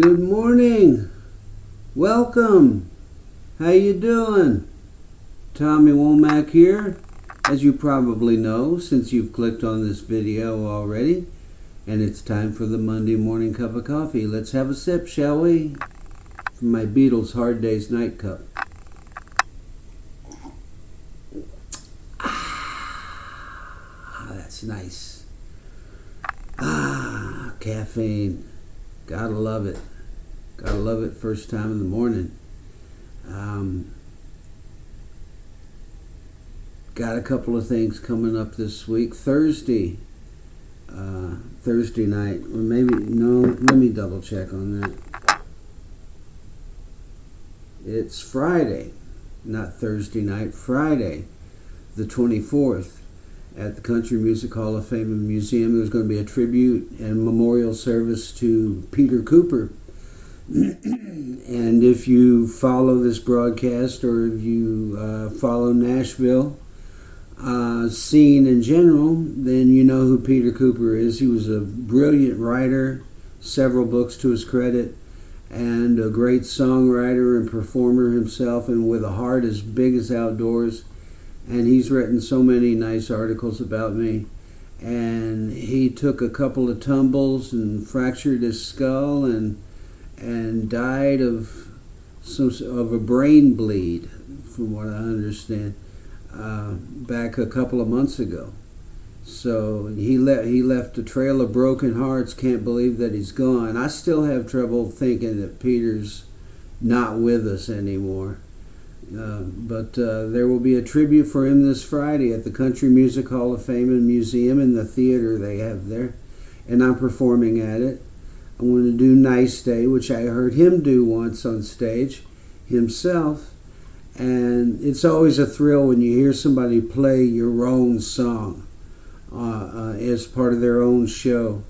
Good morning. Welcome. How you doing? Tommy Womack here. As you probably know, since you've clicked on this video already, and it's time for the Monday morning cup of coffee. Let's have a sip, shall we? From my Beatles Hard Day's Night cup. That's nice. Caffeine. Gotta love it. Gotta love it first time in the morning. Got a couple of things coming up this week. Thursday night, or maybe, no, let me double check on that. It's Friday, not Thursday night, Friday, the 24th. At the Country Music Hall of Fame and Museum. There's going to be a tribute and memorial service to Peter Cooper. And if you follow this broadcast, or if you follow Nashville Scene in general, then you know who Peter Cooper is. He was a brilliant writer, several books to his credit, and a great songwriter and performer himself, and with a heart as big as outdoors. And he's written so many nice articles about me. And he took a couple of tumbles and fractured his skull and died of a brain bleed, from what I understand, back a couple of months ago. So he left a trail of broken hearts. Can't believe that he's gone. I still have trouble thinking that Peter's not with us anymore. But there will be a tribute for him this Friday at the Country Music Hall of Fame and Museum, in the theater they have there, and I'm performing at it. I want to do Nice Day, which I heard him do once on stage himself, and it's always a thrill when you hear somebody play your own song as part of their own show.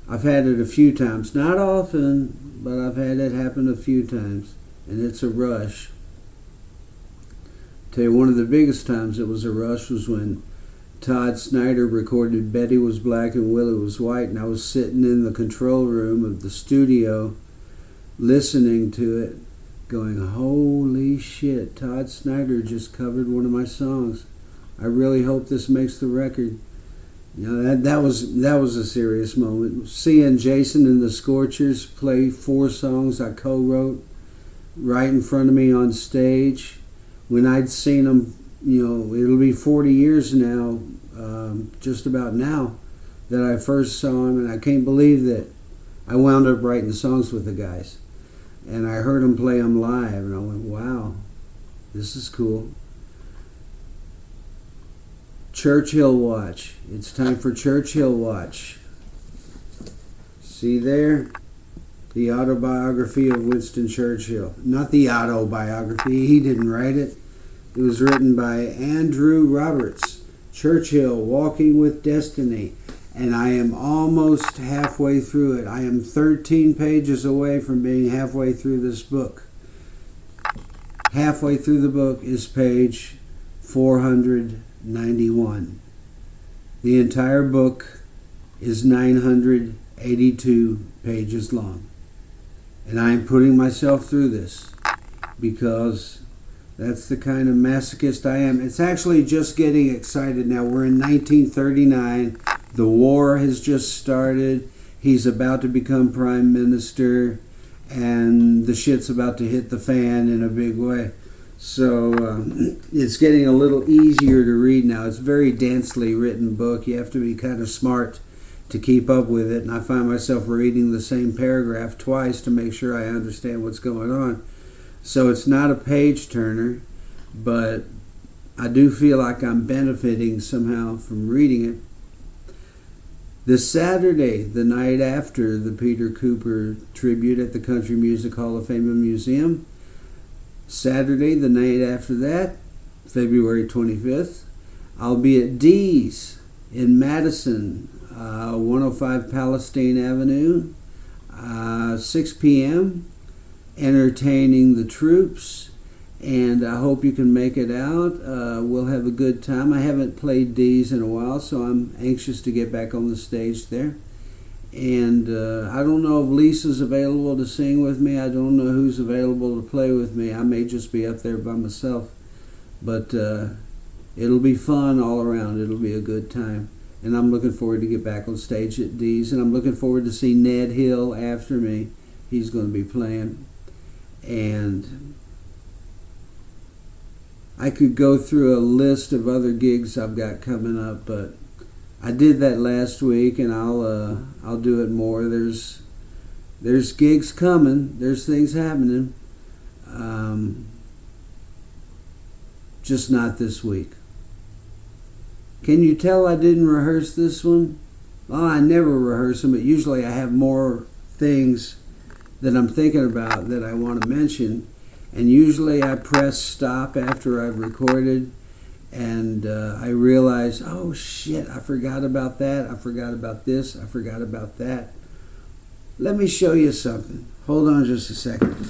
I've had it a few times, not often, but I've had it happen a few times, and it's a rush. Tell you, one of the biggest times it was a rush was when Todd Snider recorded Betty Was Black and Willie Was White, and I was sitting in the control room of the studio listening to it, going, holy shit, Todd Snider just covered one of my songs. I really hope this makes the record. You know, that was a serious moment. Seeing Jason and the Scorchers play 4 songs I co-wrote right in front of me on stage. When I'd seen them, you know, it'll be 40 years now, just about now, that I first saw him, and I can't believe that I wound up writing songs with the guys. And I heard them play them live, and I went, wow, this is cool. Churchill Watch. It's time for Churchill Watch. See there? The autobiography of Winston Churchill. Not the autobiography, he didn't write it. It was written by Andrew Roberts. Churchill, Walking with Destiny. And I am almost halfway through it. I am 13 pages away from being halfway through this book. Halfway through the book is page 491. The entire book is 982 pages long. And I am putting myself through this because that's the kind of masochist I am. It's actually just getting excited now. We're in 1939. The war has just started. He's about to become prime minister, and the shit's about to hit the fan in a big way. So it's getting a little easier to read now. It's a very densely written book. You have to be kind of smart to keep up with it, and I find myself reading the same paragraph twice to make sure I understand what's going on. So it's not a page turner, but I do feel like I'm benefiting somehow from reading it. This Saturday, the night after the Peter Cooper tribute at the Country Music Hall of Fame and Museum, Saturday, the night after that, February 25th, I'll be at D's in Madison, 105 Palestine Avenue, 6 p.m., entertaining the troops, and I hope you can make it out. We'll have a good time. I haven't played D's in a while, so I'm anxious to get back on the stage there. And I don't know if Lisa's available to sing with me. I don't know who's available to play with me. I may just be up there by myself. But it'll be fun all around. It'll be a good time. And I'm looking forward to get back on stage at Dee's. And I'm looking forward to see Ned Hill after me. He's going to be playing. And I could go through a list of other gigs I've got coming up, but I did that last week, and I'll do it more. There's gigs coming. There's things happening. Just not this week. Can you tell I didn't rehearse this one? Well, I never rehearse them, but usually I have more things that I'm thinking about that I want to mention. And usually I press stop after I've recorded, and I realize, oh shit, I forgot about that, I forgot about this, I forgot about that. Let me show you something. Hold on just a second.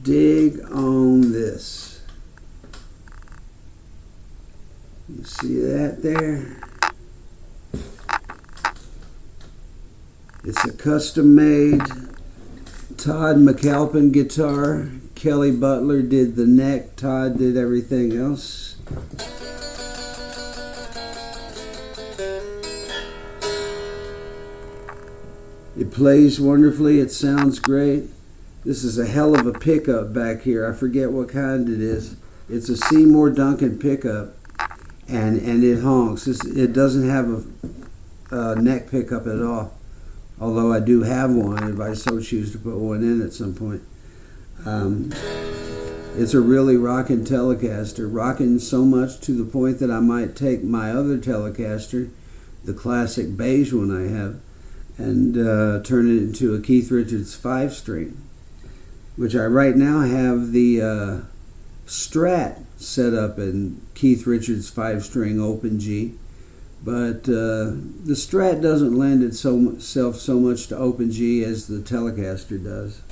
Dig on this. You see that there? It's a custom-made Todd McAlpin guitar. Kelly Butler did the neck. Todd did everything else. It plays wonderfully. It sounds great. This is a hell of a pickup back here. I forget what kind it is. It's a Seymour Duncan pickup, and it honks. It doesn't have a neck pickup at all. Although I do have one if I so choose to put one in at some point. It's a really rockin' Telecaster. Rockin' so much to the point that I might take my other Telecaster, the classic beige one I have, and turn it into a Keith Richards 5-string. Which I right now have the Strat set up in Keith Richards 5-string open G. But the Strat doesn't lend itself so much to open G as the Telecaster does.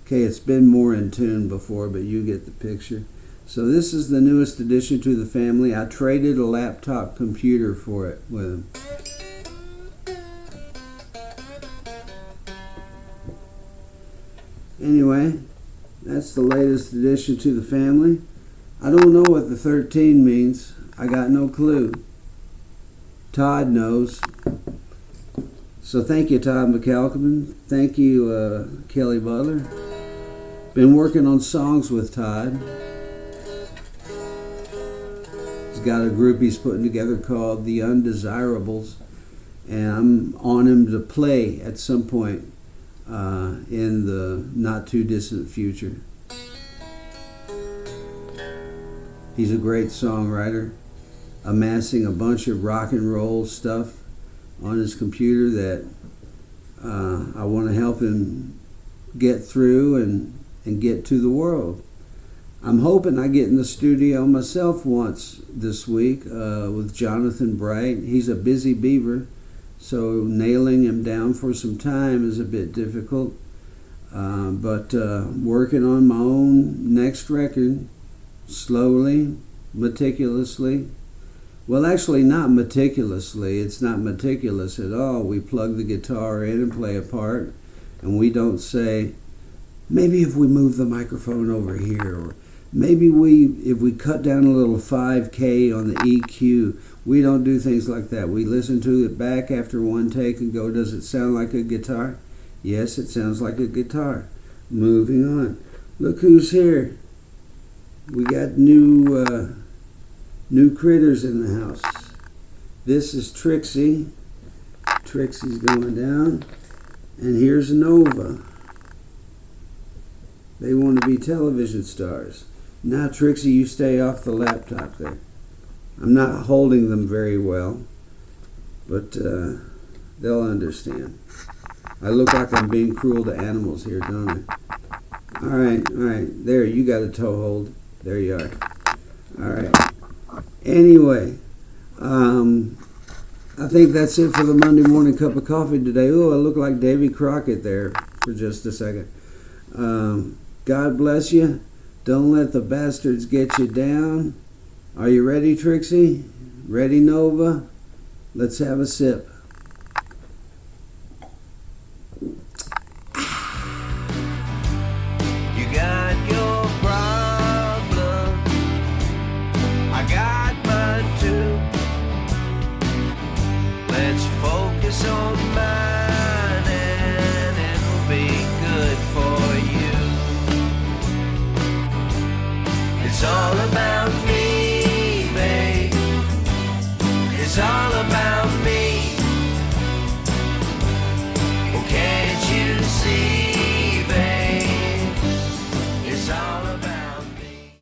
Okay, it's been more in tune before, but you get the picture. So this is the newest addition to the family. I traded a laptop computer for it with him. Anyway, that's the latest addition to the family. I don't know what the 13 means. I got no clue. Todd knows. So thank you, Todd McAlpin. Thank you, Kelly Butler. Been working on songs with Todd. He's got a group he's putting together called The Undesirables, and I'm on him to play at some point in the not too distant future. He's a great songwriter, amassing a bunch of rock and roll stuff on his computer that I want to help him get through and get to the world. I'm hoping I get in the studio myself once this week with Jonathan Bright. He's a busy beaver, so nailing him down for some time is a bit difficult. But working on my own next record, slowly, meticulously. Well, actually not meticulously. It's not meticulous at all. We plug the guitar in and play a part, and we don't say, maybe if we move the microphone over here, or maybe if we cut down a little 5K on the EQ. We don't do things like that. We listen to it back after one take and go, does it sound like a guitar? Yes, it sounds like a guitar. Moving on. Look who's here. We got new critters in the house. This is Trixie. Trixie's going down. And here's Nova. They want to be television stars. Now, Trixie, you stay off the laptop there. I'm not holding them very well, but they'll understand. I look like I'm being cruel to animals here, don't I? All right. There, you got a toe hold. There you are. All right. Anyway, I think that's it for the Monday morning cup of coffee today. Oh, I look like Davy Crockett there for just a second. God bless you. Don't let the bastards get you down. Are you ready, Trixie? Ready, Nova? Let's have a sip.